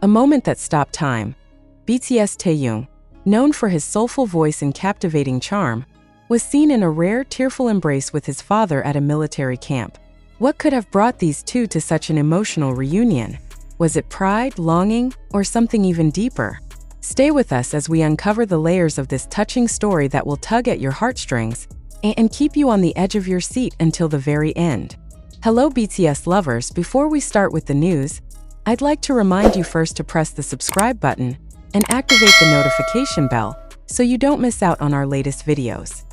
A moment that stopped time. BTS Taehyung, known for his soulful voice and captivating charm, was seen in a rare, tearful embrace with his father at a military camp. What could have brought these two to such an emotional reunion? Was it pride, longing, or something even deeper? Stay with us as we uncover the layers of this touching story that will tug at your heartstrings and keep you on the edge of your seat until the very end. Hello BTS lovers, before we start with the news, I'd like to remind you first to press the subscribe button and activate the notification bell so you don't miss out on our latest videos.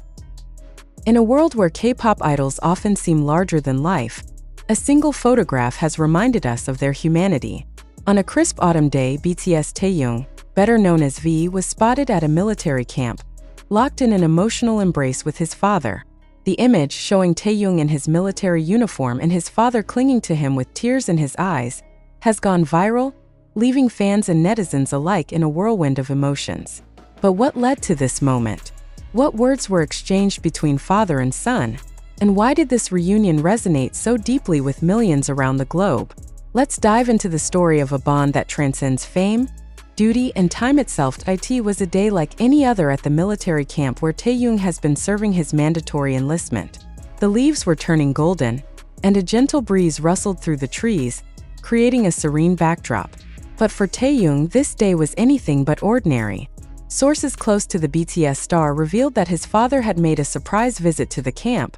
In a world where K-pop idols often seem larger than life, a single photograph has reminded us of their humanity. On a crisp autumn day, BTS Taehyung, better known as V, was spotted at a military camp, locked in an emotional embrace with his father. The image, showing Taehyung in his military uniform and his father clinging to him with tears in his eyes, has gone viral, leaving fans and netizens alike in a whirlwind of emotions. But what led to this moment? What words were exchanged between father and son? And why did this reunion resonate so deeply with millions around the globe? Let's dive into the story of a bond that transcends fame, duty, and time itself. It was a day like any other at the military camp where Taehyung has been serving his mandatory enlistment. The leaves were turning golden, and a gentle breeze rustled through the trees, creating a serene backdrop. But for Taehyung, this day was anything but ordinary. Sources close to the BTS star revealed that his father had made a surprise visit to the camp,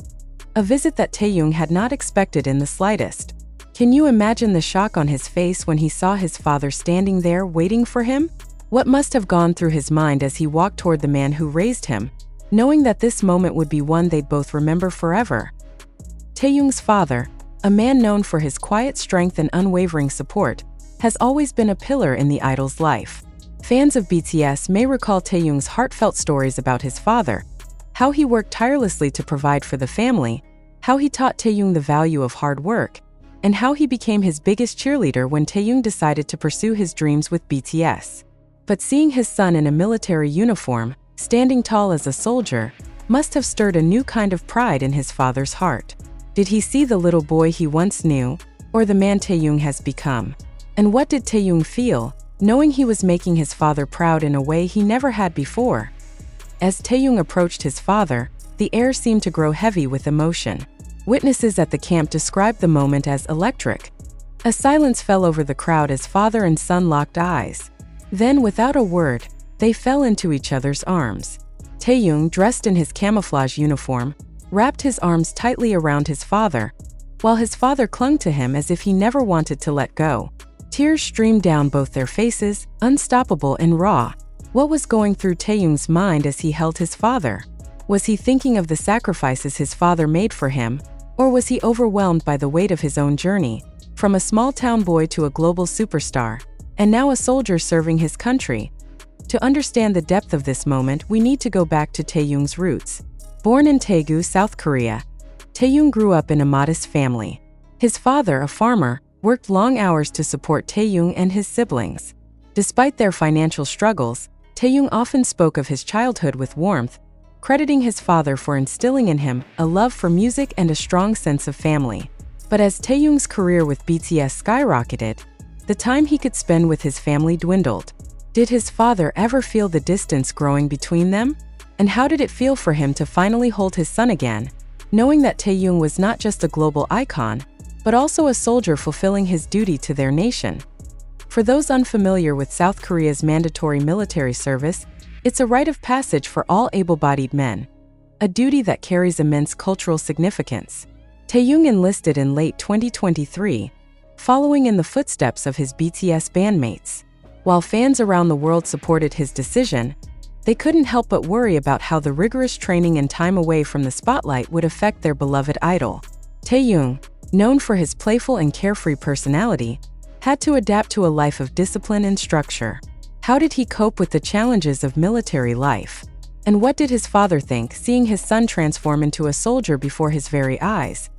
a visit that Taehyung had not expected in the slightest. Can you imagine the shock on his face when he saw his father standing there waiting for him? What must have gone through his mind as he walked toward the man who raised him, knowing that this moment would be one they'd both remember forever? Taehyung's father, a man known for his quiet strength and unwavering support, has always been a pillar in the idol's life. Fans of BTS may recall Taehyung's heartfelt stories about his father, how he worked tirelessly to provide for the family, how he taught Taehyung the value of hard work, and how he became his biggest cheerleader when Taehyung decided to pursue his dreams with BTS. But seeing his son in a military uniform, standing tall as a soldier, must have stirred a new kind of pride in his father's heart. Did he see the little boy he once knew, or the man Taehyung has become? And what did Taehyung feel, knowing he was making his father proud in a way he never had before? As Taehyung approached his father, the air seemed to grow heavy with emotion. Witnesses at the camp described the moment as electric. A silence fell over the crowd as father and son locked eyes. Then, without a word, they fell into each other's arms. Taehyung, dressed in his camouflage uniform, wrapped his arms tightly around his father, while his father clung to him as if he never wanted to let go. Tears streamed down both their faces, unstoppable and raw. What was going through Taehyung's mind as he held his father? Was he thinking of the sacrifices his father made for him, or was he overwhelmed by the weight of his own journey, from a small-town boy to a global superstar, and now a soldier serving his country? To understand the depth of this moment, we need to go back to Taehyung's roots. Born in Daegu, South Korea, Taehyung grew up in a modest family. His father, a farmer, worked long hours to support Taehyung and his siblings. Despite their financial struggles, Taehyung often spoke of his childhood with warmth, crediting his father for instilling in him a love for music and a strong sense of family. But as Taehyung's career with BTS skyrocketed, the time he could spend with his family dwindled. Did his father ever feel the distance growing between them? And how did it feel for him to finally hold his son again, knowing that Taehyung was not just a global icon, but also a soldier fulfilling his duty to their nation? For those unfamiliar with South Korea's mandatory military service, it's a rite of passage for all able-bodied men, a duty that carries immense cultural significance. Taehyung enlisted in late 2023, following in the footsteps of his BTS bandmates. While fans around the world supported his decision, they couldn't help but worry about how the rigorous training and time away from the spotlight would affect their beloved idol. Taehyung, known for his playful and carefree personality, had to adapt to a life of discipline and structure. How did he cope with the challenges of military life? And what did his father think, seeing his son transform into a soldier before his very eyes?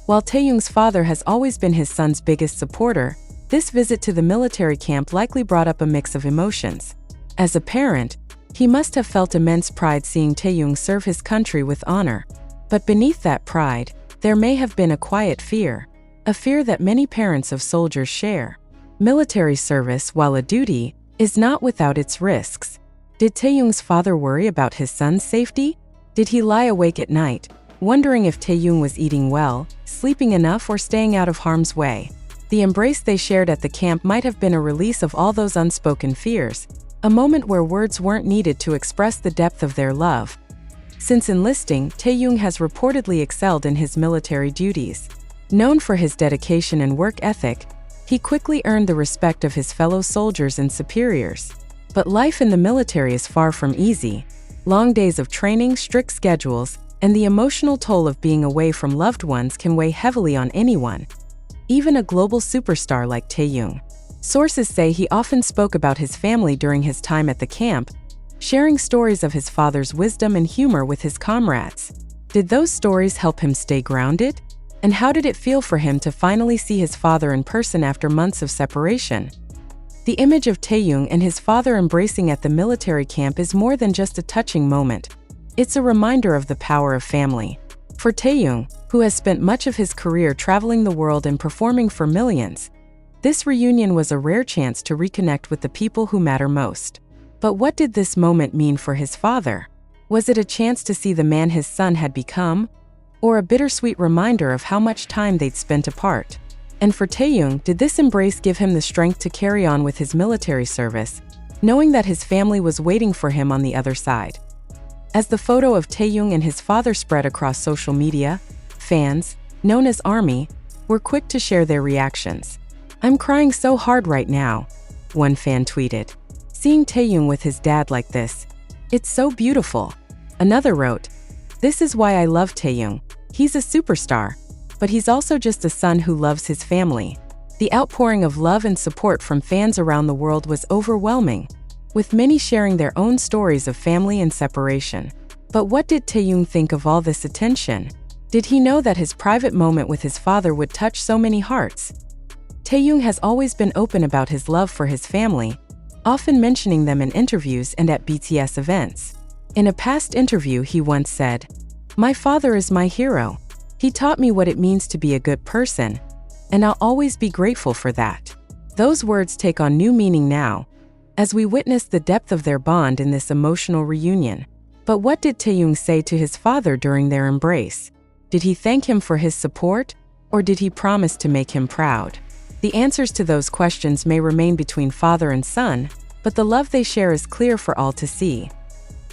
While Taehyung's father has always been his son's biggest supporter, this visit to the military camp likely brought up a mix of emotions. As a parent, he must have felt immense pride seeing Taehyung serve his country with honor. But beneath that pride, there may have been a quiet fear, a fear that many parents of soldiers share. Military service, while a duty, is not without its risks. Did Taeyoung's father worry about his son's safety? Did he lie awake at night, wondering if Taeyoung was eating well, sleeping enough, or staying out of harm's way? The embrace they shared at the camp might have been a release of all those unspoken fears, a moment where words weren't needed to express the depth of their love. Since enlisting, Taeyoung has reportedly excelled in his military duties. Known for his dedication and work ethic, he quickly earned the respect of his fellow soldiers and superiors. But life in the military is far from easy. Long days of training, strict schedules, and the emotional toll of being away from loved ones can weigh heavily on anyone, even a global superstar like Taeyoung. Sources say he often spoke about his family during his time at the camp, sharing stories of his father's wisdom and humor with his comrades. Did those stories help him stay grounded? And how did it feel for him to finally see his father in person after months of separation? The image of Taeyoung and his father embracing at the military camp is more than just a touching moment. It's a reminder of the power of family. For Taeyoung, who has spent much of his career traveling the world and performing for millions, this reunion was a rare chance to reconnect with the people who matter most. But what did this moment mean for his father? Was it a chance to see the man his son had become, or a bittersweet reminder of how much time they'd spent apart? And for Taeyoung, did this embrace give him the strength to carry on with his military service, knowing that his family was waiting for him on the other side? As the photo of Taeyoung and his father spread across social media, fans, known as ARMY, were quick to share their reactions. "I'm crying so hard right now," one fan tweeted. "Seeing Taeyoung with his dad like this, it's so beautiful." Another wrote, "This is why I love Taeyoung. He's a superstar, but he's also just a son who loves his family." The outpouring of love and support from fans around the world was overwhelming, with many sharing their own stories of family and separation. But what did Taeyoung think of all this attention? Did he know that his private moment with his father would touch so many hearts? Taeyoung has always been open about his love for his family, often mentioning them in interviews and at BTS events. In a past interview, he once said, "My father is my hero. He taught me what it means to be a good person, and I'll always be grateful for that." Those words take on new meaning now, as we witness the depth of their bond in this emotional reunion. But what did Taeyoung say to his father during their embrace? Did he thank him for his support, or did he promise to make him proud? The answers to those questions may remain between father and son, but the love they share is clear for all to see.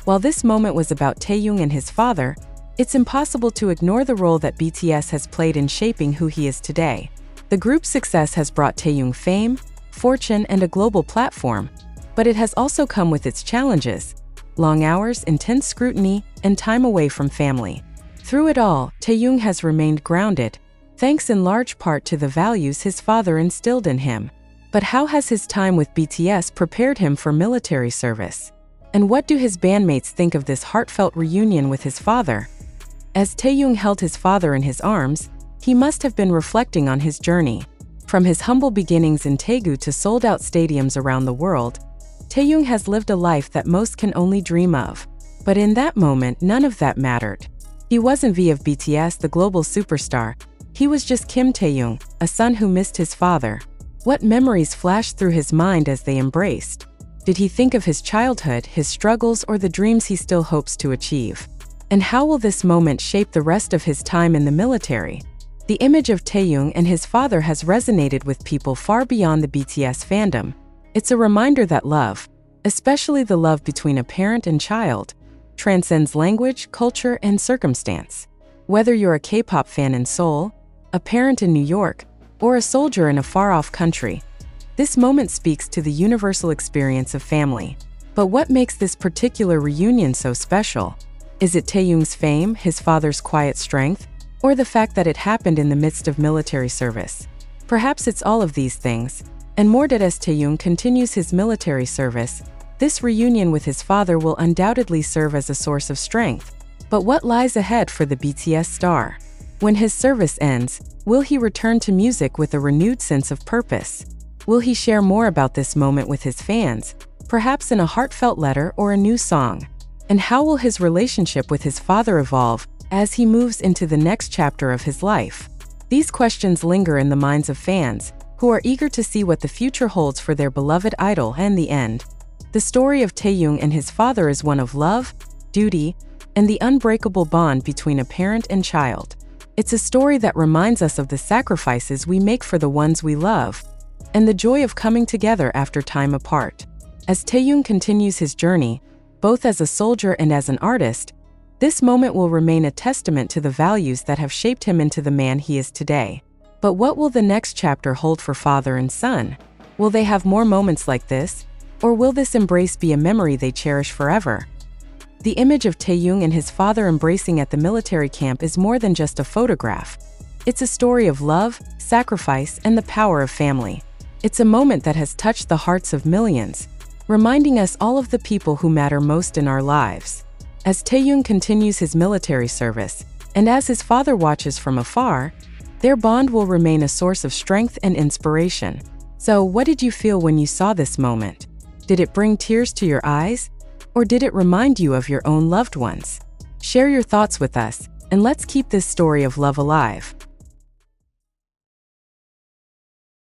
While this moment was about Taeyoung and his father, it's impossible to ignore the role that BTS has played in shaping who he is today. The group's success has brought Taeyoung fame, fortune, and a global platform, but it has also come with its challenges: long hours, intense scrutiny, and time away from family. Through it all, Taeyoung has remained grounded, thanks in large part to the values his father instilled in him. But how has his time with BTS prepared him for military service? And what do his bandmates think of this heartfelt reunion with his father? As Taeyoung held his father in his arms, he must have been reflecting on his journey. From his humble beginnings in Daegu to sold-out stadiums around the world, Taeyoung has lived a life that most can only dream of. But in that moment, none of that mattered. He wasn't V of BTS, the global superstar. He was just Kim Taeyoung, a son who missed his father. What memories flashed through his mind as they embraced? Did he think of his childhood, his struggles, or the dreams he still hopes to achieve? And how will this moment shape the rest of his time in the military? The image of Taeyoung and his father has resonated with people far beyond the BTS fandom. It's a reminder that love, especially the love between a parent and child, transcends language, culture, and circumstance. Whether you're a K-pop fan in Seoul, a parent in New York, or a soldier in a far-off country, this moment speaks to the universal experience of family. But what makes this particular reunion so special? Is it Taeyoung's fame, his father's quiet strength, or the fact that it happened in the midst of military service? Perhaps it's all of these things, and more. That as Taeyoung continues his military service, this reunion with his father will undoubtedly serve as a source of strength. But what lies ahead for the BTS star? When his service ends, will he return to music with a renewed sense of purpose? Will he share more about this moment with his fans, perhaps in a heartfelt letter or a new song? And how will his relationship with his father evolve as he moves into the next chapter of his life? These questions linger in the minds of fans, who are eager to see what the future holds for their beloved idol and the end. The story of Taehyung and his father is one of love, duty, and the unbreakable bond between a parent and child. It's a story that reminds us of the sacrifices we make for the ones we love, and the joy of coming together after time apart. As Taehyung continues his journey, both as a soldier and as an artist, this moment will remain a testament to the values that have shaped him into the man he is today. But what will the next chapter hold for father and son? Will they have more moments like this? Or will this embrace be a memory they cherish forever? The image of Taehyung and his father embracing at the military camp is more than just a photograph. It's a story of love, sacrifice, and the power of family. It's a moment that has touched the hearts of millions, reminding us all of the people who matter most in our lives. As Taehyung continues his military service, and as his father watches from afar, their bond will remain a source of strength and inspiration. So, what did you feel when you saw this moment? Did it bring tears to your eyes? Or did it remind you of your own loved ones? Share your thoughts with us, and let's keep this story of love alive.